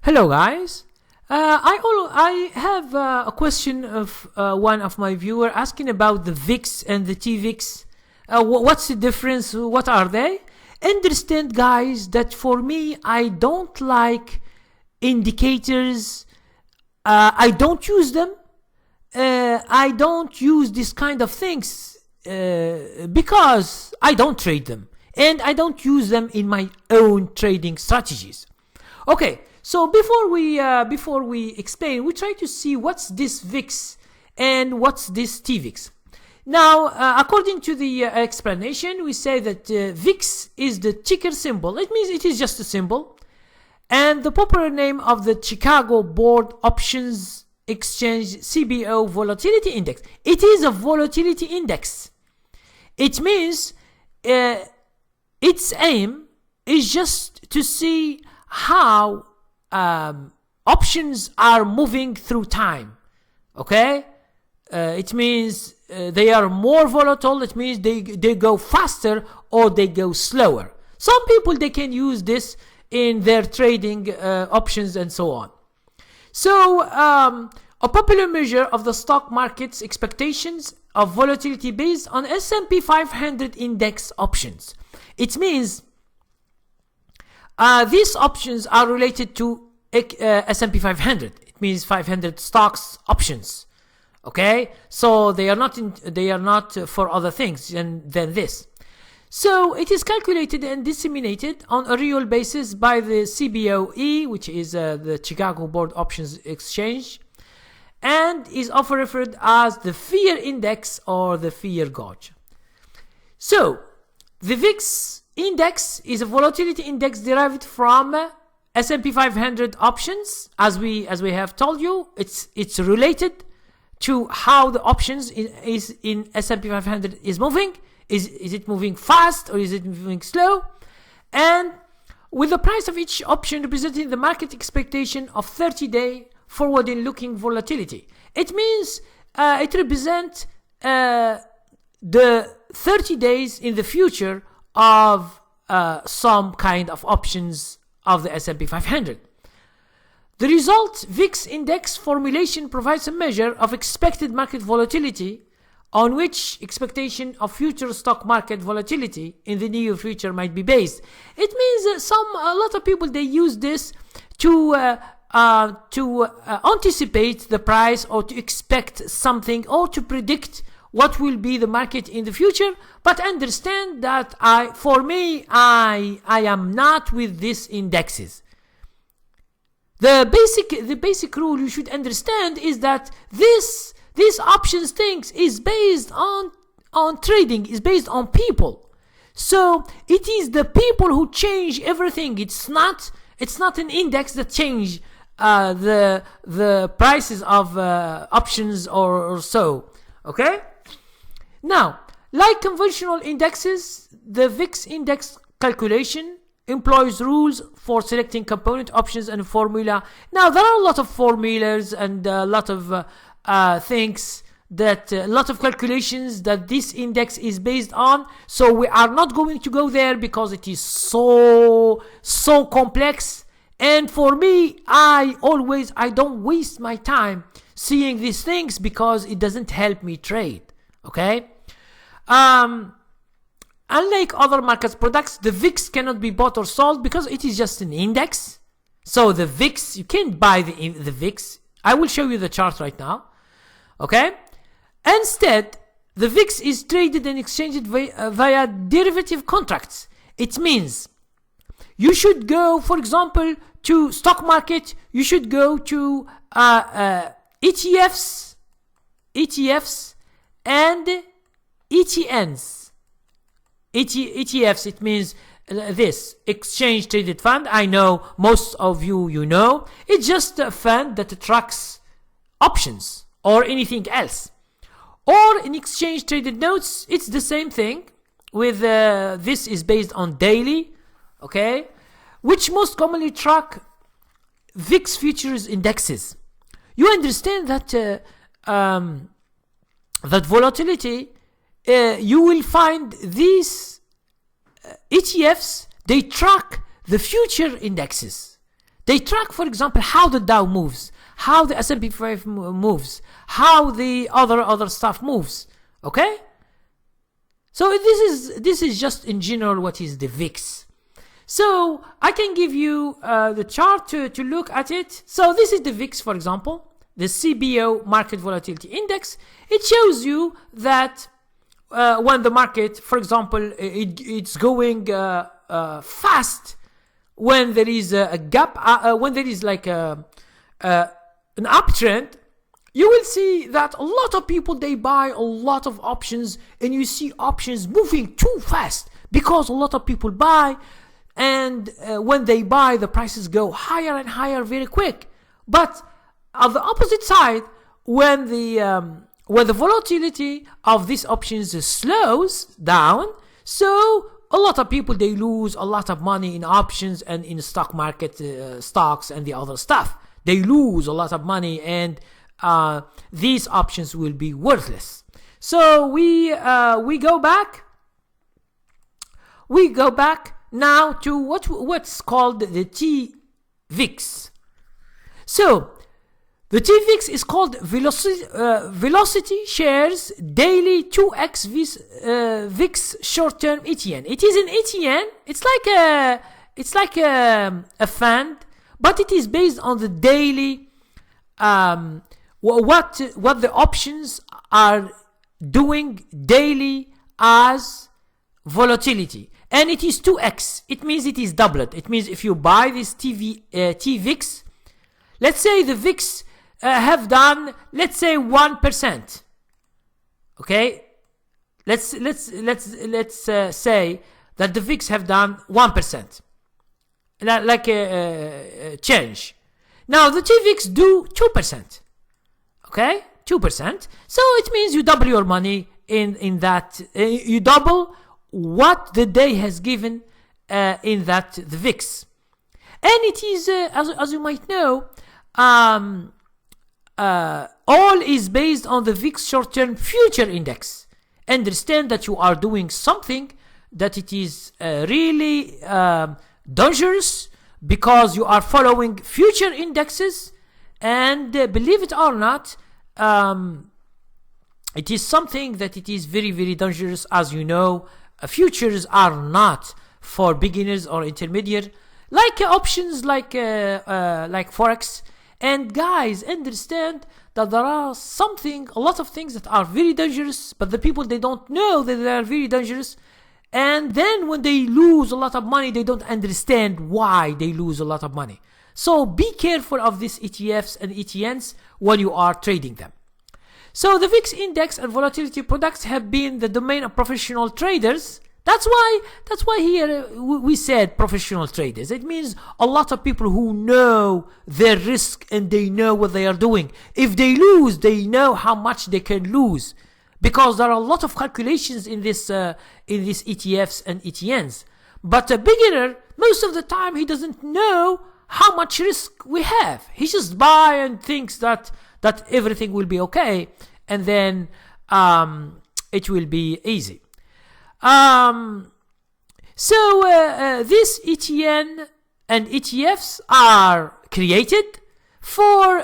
Hello guys, I have a question of one of my viewer asking about the Vix and the Tvix. What's the difference? What are they? Understand guys that for me I don't like indicators. I don't use them. I don't use this kind of things because I don't trade them and I don't use them in my own trading strategies. Okay. So before we explain, we try to see what's this Vix and what's this Tvix. Now, according to the explanation, we say that Vix is the ticker symbol. It means it is just a symbol, and the popular name of the Chicago Board Options Exchange CBO Volatility Index. It is a volatility index. It means its aim is just to see how options are moving through time. Okay, it means they are more volatile. It means they go faster or they go slower. Some people, they can use this in their trading options and so on. So a popular measure of the stock market's expectations of volatility based on S&P 500 index options. It means these options are related to S&P 500. It means 500 stocks options. Okay, so they are not for other things than this. So it is calculated and disseminated on a real basis by the CBOE, which is the Chicago Board Options Exchange, and is often referred as the fear index or the fear gauge. So the VIX index is a volatility index derived from S&P 500 options. As we have told you, it's related to how the options is in S&P 500 is moving. Is it moving fast or is it moving slow? And with the price of each option representing the market expectation of 30-day forward-looking volatility. It means it represents the 30 days in the future of some kind of options of the S&P 500. The result VIX index formulation provides a measure of expected market volatility on which expectation of future stock market volatility in the near future might be based. It means a lot of people, they use this to anticipate the price or to expect something or to predict what will be the market in the future. But understand that I am not with these indexes. The basic rule you should understand is that this options things is based on trading, is based on people. So it is the people who change everything. It's not an index that change the prices of options or so. Okay. Now, like conventional indexes, the VIX index calculation employs rules for selecting component options and formula. Now, there are a lot of formulas and a lot of things that a lot of calculations that this index is based on. So we are not going to go there because it is so complex. And for me, I don't waste my time seeing these things because it doesn't help me trade. Okay. Unlike other market products, the VIX cannot be bought or sold because it is just an index. So the VIX, you can't buy the VIX. I will show you the chart right now. Okay. Instead, the VIX is traded and exchanged via derivative contracts. It means you should go, for example, to stock market. You should go to ETFs and ETNs. ETFs, it means this exchange traded fund. I know most of you know. It's just a fund that tracks options or anything else. Or in exchange traded notes, it's the same thing. With this is based on daily, okay, which most commonly track VIX futures indexes. You understand that that volatility you will find these ETFs, they track the future indexes. They track, for example, how the Dow moves, how the S&P 5 moves, how the other stuff moves. Okay? So this is just in general what is the VIX. So I can give you the chart to look at it. So this is the VIX, for example, the CBO Market Volatility Index. It shows you that when the market, for example, it's going fast, when there is a gap, when there is like an uptrend, you will see that a lot of people, they buy a lot of options, and you see options moving too fast because a lot of people buy, and when they buy, the prices go higher and higher very quick. But on the opposite side, when the volatility of these options slows down, so a lot of people, they lose a lot of money in options and in stock market, stocks and the other stuff. They lose a lot of money, and these options will be worthless. So we go back. We go back now to what's called the Tvix. So the Tvix is called Velocity Shares Daily 2x Vix Short-Term ETN. It is an ETN. It's like a fund, but it is based on the daily what the options are doing daily as volatility, and it is 2x. It means it is doubled. It means if you buy this Tvix, let's say the VIX have done, let's say 1%. Okay, let's say that the VIX have done 1%, like a change. Now the Tvix do 2%. Okay, 2%. So it means you double your money in that. You double what the day has given in that the VIX, and it is as you might know, all is based on the VIX short-term future index. Understand that you are doing something that it is really dangerous, because you are following future indexes, and believe it or not, it is something that it is very, very dangerous. As you know, futures are not for beginners or intermediate, like options, like forex. And guys, understand that there are a lot of things that are very dangerous, but the people, they don't know that they are very dangerous. And then when they lose a lot of money, they don't understand why they lose a lot of money. So be careful of these ETFs and ETNs when you are trading them. So the VIX index and volatility products have been the domain of professional traders. That's why here we said professional traders. It means a lot of people who know their risk and they know what they are doing. If they lose, they know how much they can lose, because there are a lot of calculations in these ETFs and ETNs. But a beginner, most of the time, he doesn't know how much risk we have. He just buy and thinks that everything will be okay, and then it will be easy. This ETN and ETFs are created for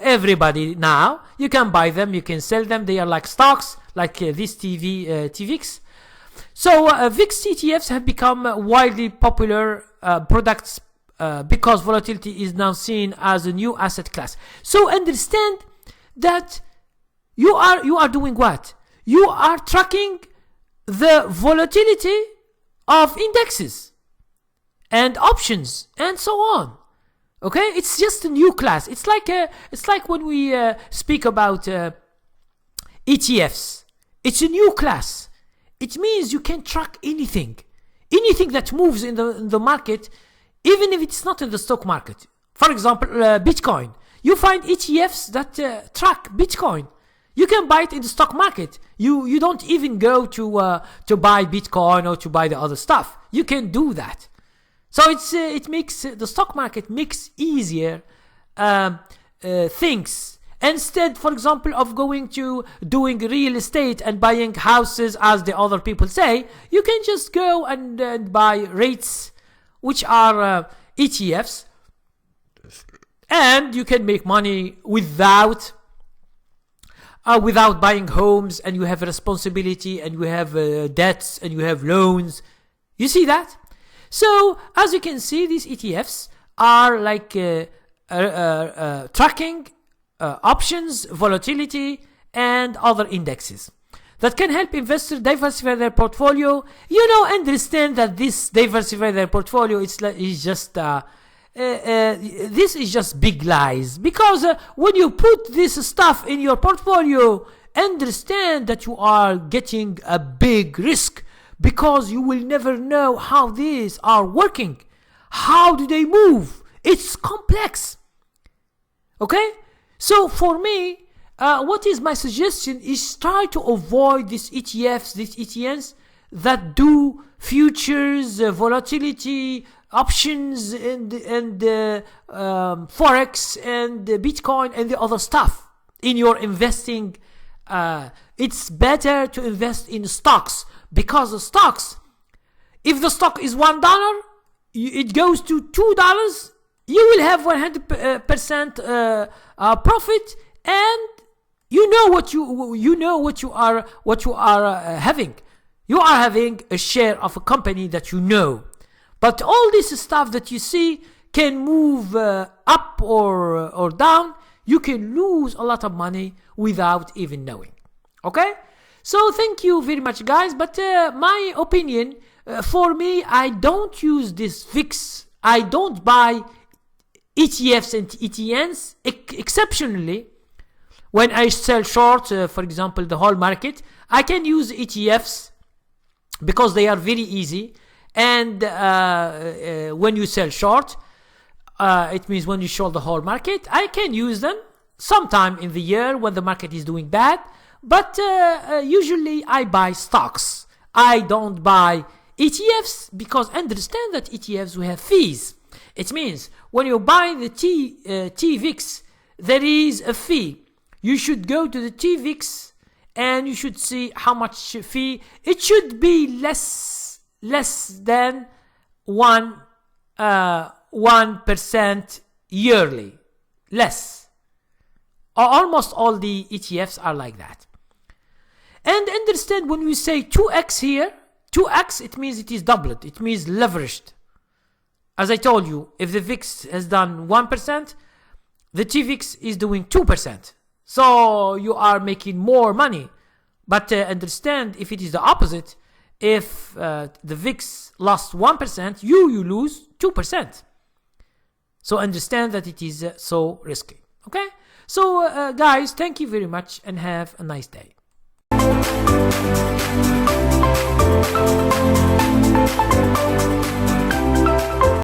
everybody now. You can buy them, you can sell them. They are like stocks, like this Tvix. So VIX ETFs have become widely popular products because volatility is now seen as a new asset class. So understand that you are doing what? You are tracking the volatility of indexes and options and so on. Okay, it's just a new class. It's like when we speak about ETFs. It's a new class. It means you can track anything that moves in the market, even if it's not in the stock market. For example, Bitcoin. You find ETFs that track Bitcoin. You can buy it in the stock market. You don't even go to buy Bitcoin or to buy the other stuff. You can do that. So it makes the stock market makes easier things Instead, for example, of going to doing real estate and buying houses as the other people say, you can just go and buy REITs, which are ETFs, and you can make money without buying homes, and you have a responsibility, and you have debts, and you have loans. You see that? So as you can see, these ETFs are like tracking options, volatility, and other indexes that can help investors diversify their portfolio. Understand that this diversify their portfolio this is just big lies, because when you put this stuff in your portfolio, understand that you are getting a big risk, because you will never know how these are working. How do they move? It's complex. Okay? So for me, what is my suggestion is try to avoid these ETFs, these ETNs that do futures, volatility, options, and forex, and Bitcoin, and the other stuff in your investing. It's better to invest in stocks, because the stocks, if the stock is $1, it goes to $2. You will have 100% profit, and you know what you are having. You are having a share of a company that you know. But all this stuff that you see can move up or down. You can lose a lot of money without even knowing. Okay? So thank you very much, guys. But my opinion, for me, I don't use this Vix. I don't buy ETFs and ETNs. Exceptionally, when I sell short, for example, the whole market, I can use ETFs because they are very easy. And when you sell short, it means when you short the whole market, I can use them sometime in the year when the market is doing bad. But usually I buy stocks. I don't buy ETFs, because understand that ETFs will have fees. It means when you buy the Tvix, there is a fee. You should go to the Tvix and you should see how much fee. It should be less than 1% yearly. Less. Almost all the ETFs are like that. And understand, when we say 2x here, 2x, it means it is doubled. It means leveraged. As I told you, if the VIX has done 1%, the Tvix is doing 2%. So you are making more money. But understand, if it is the opposite, if the VIX lost 1%, you lose 2%. So understand that it is so risky. Okay? So guys, thank you very much and have a nice day.